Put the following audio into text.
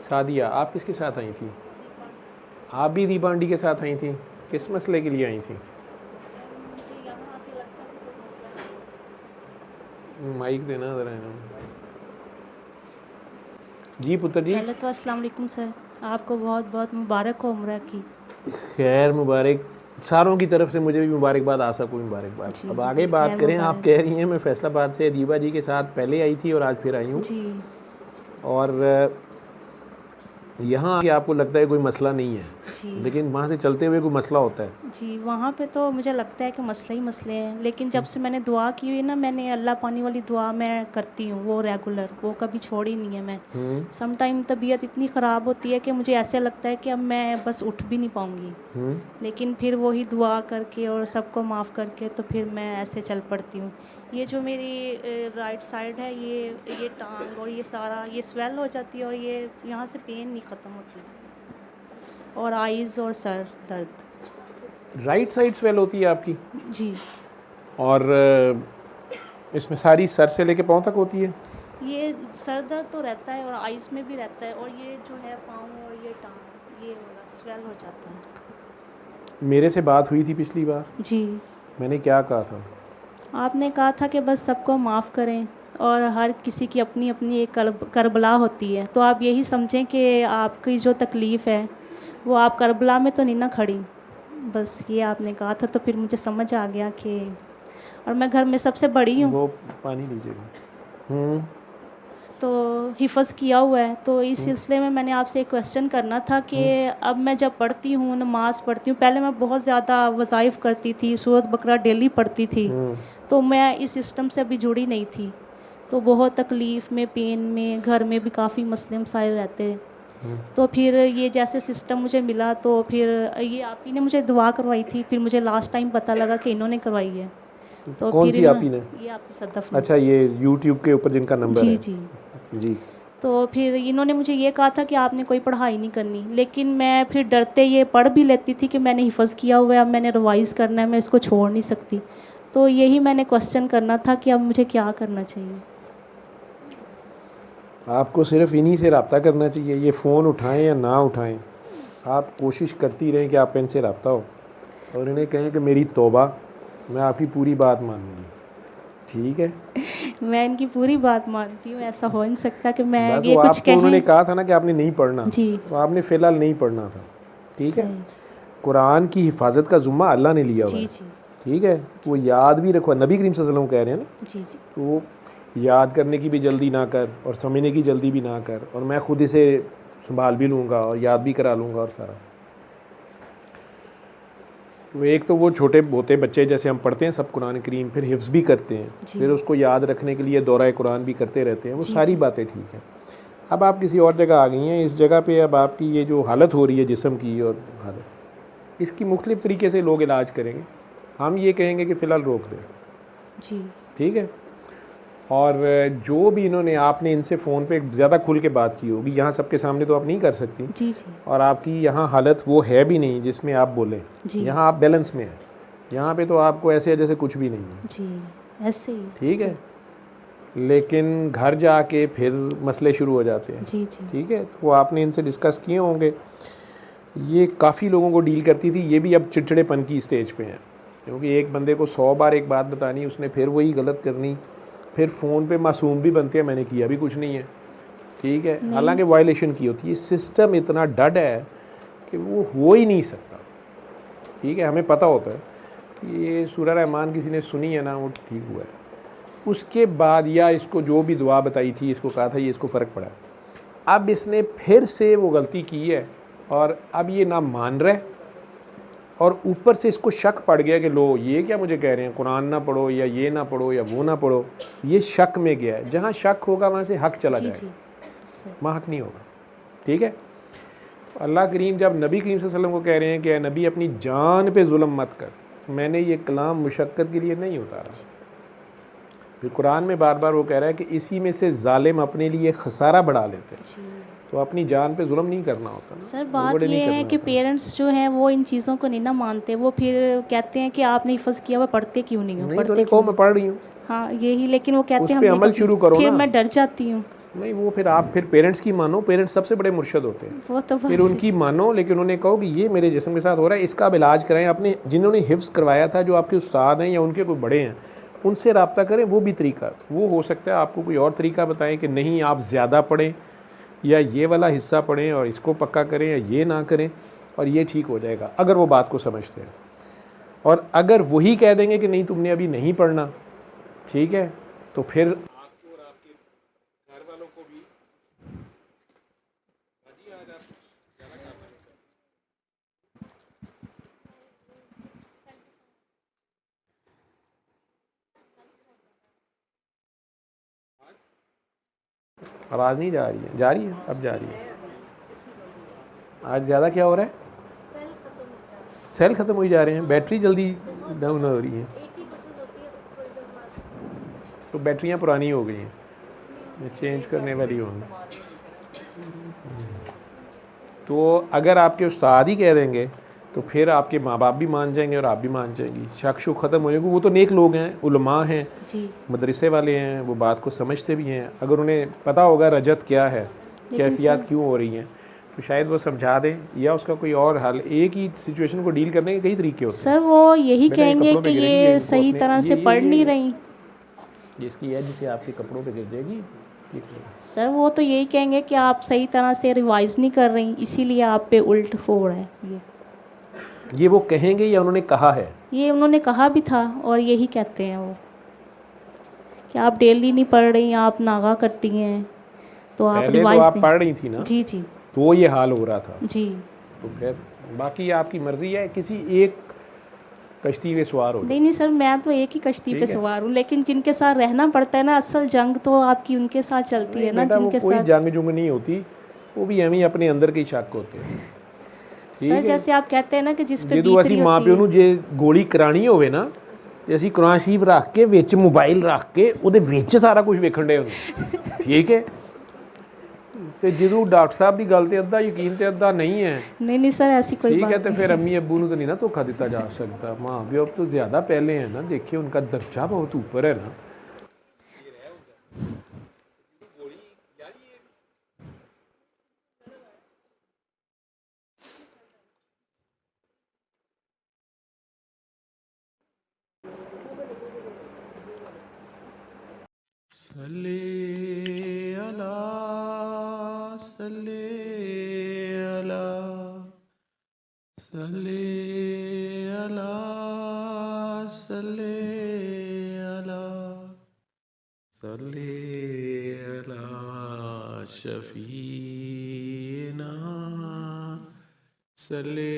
सादिया, आप किसके साथ आई थी? आप भी दीपा आंटी के साथ आई थी? किस मसले के लिए आई थी? माइक देना ज़रा है। जी पुत्र जी। पहले तो अस्सलाम वालेकुम सर, आपको बहुत बहुत मुबारक हो उम्र की। खैर मुबारक, सारों की तरफ से मुझे भी मुबारकबाद, आशा को मुबारकबाद। जी अब आगे बात खैर करें। आप मुबारक। कह रही हैं मैं फैसलाबाद से दीपा जी के साथ पहले आई थी और आज फिर आई हूँ, जी और यहाँ कि आपको लगता है कोई मसला नहीं है, जी लेकिन वहाँ से चलते हुए कोई मसला होता है। जी, वहाँ पे तो मुझे लगता है कि मसले ही मसले हैं, लेकिन जब से मैंने दुआ की हुई है ना, मैंने अल्लाह पानी वाली दुआ मैं करती हूँ, वो रेगुलर, वो कभी छोड़ी नहीं है मैं। सम टाइम तबीयत इतनी ख़राब होती है कि मुझे ऐसे लगता है कि अब मैं बस उठ भी नहीं पाऊँगी, लेकिन फिर वही दुआ करके और सबको माफ़ करके तो फिर मैं ऐसे चल पड़ती हूँ। ये जो मेरी राइट साइड है, ये टांग और ये सारा ये स्वेल हो जाती है, और ये यहाँ से पेन नहीं ख़त्म होती, और आइज़ और सर दर्द। राइट साइड स्वेल होती है आपकी? जी, और इसमें सारी सर से लेके पाँव तक होती है? ये सर दर्द तो रहता है और आइज़ में भी रहता है, और ये जो है पाँव और ये टांग, ये वाला स्वेल हो जाता है। मेरे से बात हुई थी पिछली बार, जी, मैंने क्या कहा था? आपने कहा था कि बस सबको माफ़ करें, और हर किसी की अपनी अपनी एक करबला होती है, तो आप यही समझें कि आपकी जो तकलीफ़ है वो आप करबला में तो नहीं ना खड़ी, बस ये आपने कहा था। तो फिर मुझे समझ आ गया कि, और मैं घर में सबसे बड़ी हूँ, वो पानी लीजिएगा। तो हिफ़्ज़ किया हुआ है। तो इस सिलसिले में मैंने आपसे एक क्वेश्चन करना था कि अब मैं जब पढ़ती हूँ, नमाज़ पढ़ती हूँ, पहले मैं बहुत ज़्यादा वज़ाइफ़ करती थी, सूरत बकरा डेली पढ़ती थी, तो मैं इस सिस्टम से अभी जुड़ी नहीं थी, तो बहुत तकलीफ़ में, पेन में, घर में भी काफ़ी मसले मसाइल रहते। तो फिर ये जैसे सिस्टम मुझे मिला, तो फिर ये आप ही ने मुझे दुआ करवाई थी, फिर मुझे लास्ट टाइम पता लगा कि इन्होंने करवाई है। तो कौन फिर सी आप ही ने? ये आपकी सदफ़ ने। अच्छा, ये यूट्यूब के ऊपर जिनका नंबर जी है? जी। जी। तो फिर इन्होंने मुझे ये कहा था कि आपने कोई पढ़ाई नहीं करनी, लेकिन मैं फिर डरते ये पढ़ भी लेती थी कि मैंने हिफ़्ज़ किया हुआ है, अब मैंने रिवाइज़ करना है, मैं इसको छोड़ नहीं सकती। तो यही मैंने क्वेश्चन करना था कि अब मुझे क्या करना चाहिए। आपको सिर्फ इन्हीं से रब्ता करना चाहिए, ये फ़ोन उठाएं या ना उठाएं, आप कोशिश करती रहें कि आप इनसे रब्ता हो, और इन्हें कहें कि मेरी तौबा, मैं आपकी पूरी बात मानूंगी, ठीक है? मैं इनकी पूरी बात मानती हूँ, ऐसा हो नहीं सकता कि मैं बस ये वो कुछ आपको उन्होंने कहें। कहा था ना कि आपने नहीं पढ़ना, जी तो आपने फ़िलहाल नहीं पढ़ना था, ठीक है? सही। कुरान की हिफाजत का ज़ुम्मा अल्लाह ने लिया हुआ जी है, जी ठीक है? वो याद भी रखो, नबी करीम सल्लल्लाहु अलैहि वसल्लम कह रहे हैं ना, जी जी तो याद करने की भी जल्दी ना कर और समझने की जल्दी भी ना कर, और मैं खुद इसे संभाल भी लूँगा और याद भी करा लूँगा और सारा। तो एक तो वो छोटे होते बच्चे जैसे हम पढ़ते हैं सब कुरान करीम, फिर हिफ्ज़ भी करते हैं, फिर उसको याद रखने के लिए दौरा कुरान भी करते रहते हैं, वो जी सारी जी बातें ठीक हैं। अब आप किसी और जगह आ गई हैं, इस जगह पे अब आपकी ये जो हालत हो रही है जिस्म की और हालत, इसकी मुख्तलिफ़ तरीके से लोग इलाज करेंगे। हम ये कहेंगे कि फ़िलहाल रोक दें, जी ठीक है? और जो भी इन्होंने, आपने इनसे फ़ोन पे ज़्यादा खुल के बात की होगी, यहाँ सबके सामने तो आप नहीं कर सकती, जी जी और आपकी यहाँ हालत वो है भी नहीं जिसमें आप बोलें, जी यहाँ आप बैलेंस में हैं, यहाँ पे तो आपको ऐसे है जैसे कुछ भी नहीं है, जी ऐसे ही ठीक सही। है? लेकिन घर जाके फिर मसले शुरू हो जाते हैं, जी जी ठीक है? तो आपने इनसे डिस्कस किए होंगे, ये काफ़ी लोगों को डील करती थी, ये भी अब चिड़चिड़ेपन की स्टेज पे हैं, क्योंकि एक बंदे को 100 बार एक बात बतानी, उसने फिर वही गलत करनी, फिर फ़ोन पे मासूम भी बनते हैं, मैंने किया भी कुछ नहीं है, ठीक है? हालांकि वायलेशन की होती है, सिस्टम इतना डड है कि वो हो ही नहीं सकता, ठीक है? हमें पता होता है ये सूरह रहमान किसी ने सुनी है ना, वो ठीक हुआ है, उसके बाद या इसको जो भी दुआ बताई थी, इसको कहा था, ये इसको फ़र्क पड़ा, अब इसने फिर से वो गलती की है, और अब ये ना मान रहा है, और ऊपर से इसको शक पड़ गया कि लो ये क्या मुझे कह रहे हैं कुरान ना पढ़ो या ये ना पढ़ो या वो ना पढ़ो, ये शक में गया है। जहाँ शक होगा वहाँ से हक चला जी जाएगा, सही। वहाँ हक नहीं होगा, ठीक है? अल्लाह करीम जब नबी करीम सल्लल्लाहु अलैहि वसल्लम को कह रहे हैं कि नबी अपनी जान पे जुल्म मत कर, मैंने ये कलाम मुशक्क़त के लिए नहीं उतारा, फिर कुरान में बार बार वो कह रहा है कि इसी में से जालिम अपने लिए खसारा बढ़ा लेते हैं, जी तो अपनी जान पे जुल्म नहीं करना होता ना, सर, बात ओवरडे नहीं ये है करना कि होता। पेरेंट्स जो हैं वो इन चीज़ों को नहीं ना मानते, वो फिर कहते हैं कि आपने हिफ़्ज़ किया हुआ, पढ़ते क्यों नहीं हो, नहीं तो पढ़ते नहीं क्यों कहो मैं नहीं। पढ़ रही हूँ, हाँ यही, लेकिन वो कहते उस हैं पे हमने अमल कभी, शुरू करो फिर ना, मैं डर जाती हूँ। नहीं, वो फिर आप फिर पेरेंट्स की मानो, पेरेंट्स सबसे बड़े मुर्शद होते हैं। वो तो फिर बस उनकी मानो, लेकिन उन्हें कहो कि ये मेरे जिस्म के साथ हो रहा है, इसका आप इलाज कराएं। अपने जिन्होंने हिफ्ज़ करवाया था, जो आपके उस्ताद हैं या उनके कोई बड़े हैं, उनसे रब्ता करें। वो भी तरीका, वो हो सकता है आपको कोई और तरीका बताएं कि नहीं आप ज़्यादा पढ़ें या ये वाला हिस्सा पढ़ें और इसको पक्का करें या ये ना करें, और ये ठीक हो जाएगा अगर वो बात को समझते हैं। और अगर वही कह देंगे कि नहीं तुमने अभी नहीं पढ़ना, ठीक है, तो फिर आपको और आपके घर वालों को भी आज आप ज़्यादा काम नहीं कर। आवाज़ नहीं जा रही है? जा रही है, अब जा रही है। आज ज़्यादा क्या हो रहा है? सेल ख़त्म हो जा रहे हैं, बैटरी जल्दी डाउन हो रही है, तो बैटरियाँ पुरानी हो गई हैं, ये चेंज करने वाली होंगी। तो अगर आपके उस्ताद ही कह देंगे तो फिर आपके माँ बाप भी मान जाएंगे और आप भी मान जाएंगी, शक शुक ख़त्म हो जाएगी। वो तो नेक लोग हैं, उलमा हैं जी, मदरसे वाले हैं, वो बात को समझते भी हैं। अगर उन्हें पता होगा रजत क्या है, कैफियत क्यों हो रही हैं, तो शायद वो समझा दें, या उसका कोई और हल। एक ही सिचुएशन को डील करने के कई तरीके होते हैं। सर वो यही बेटा, ये कहेंगे कपड़ों कि पे गिरेगी, ये इनको सही अपने तरह से पढ़ नहीं रही। ये इसकी एज से आपके कपड़ों पे गिर जाएगी, ठीक है। सर वो तो यही कहेंगे कि आप सही तरह से रिवाइज नहीं कर रही, इसीलिए आप पे उल्ट फोड़ है। ये वो कहेंगे या उन्होंने कहा है? ये उन्होंने कहा भी था और यही कहते हैं वो कि आप डेली नहीं पढ़ रही, आप नागा करती हैं, तो आप पहले तो रिवाइज आप नहीं। पढ़ रही थी ना, जी जी तो ये हाल हो रहा था। जी। तो फिर बाकी आपकी मर्जी है, किसी एक कश्ती पे सवार हो। नहीं नहीं सर, मैं तो एक ही कश्ती पे ठीक है। सवार हूँ, लेकिन जिनके साथ रहना पड़ता है ना, असल जंग तो आपकी उनके साथ चलती है ना, बेटा, वो जिनके कोई साथ। जंग जुंग नहीं होती, वो भी एवं ही अपने अंदर के शक होते हैं। सर ठीक है, जैसे आप कहते हैं ना कि जिस पे ਜਦੋਂ बीत ਅਸੀਂ रही ਮਾਂ होती ਪਿਓ है। ਨੂੰ ਜੇ ਗੋਲੀ ਕਰਾਣੀ ਹੋਵੇ ਨਾ, ਤੇ ਅਸੀਂ ਕੁਰਾਨ ਸ਼ਰੀਫ ਰੱਖ ਕੇ ਵਿੱਚ ਮੋਬਾਈਲ ਰੱਖ ਕੇ ਉਹਦੇ ਵਿੱਚ ਸਾਰਾ ਕੁਝ ਵੇਖਣ ਦੇ ਹੁੰਦੇ। ਠੀਕ ਹੈ, ਤੇ ਜਦੋਂ ਡਾਕਟਰ ਸਾਹਿਬ ਦੀ ਗੱਲ ਤੇ ਅੱਧਾ ਯਕੀਨ ਤੇ ਅੱਧਾ ਨਹੀਂ ਹੈ, नहीं नहीं सर, ऐसी कोई ठीक है, बात तो नहीं। फिर अम्मी अब्बू ਨੂੰ तो नहीं ना धोखा दिता जा सकता। माँ बाप तो ज़्यादा पहले हैं ना, देखिए उनका दर्जा बहुत ऊपर है ना। सल्ले अला सल्ले अला सल्ले अला सल्ले अला सल्ले अला शफीना सल्ले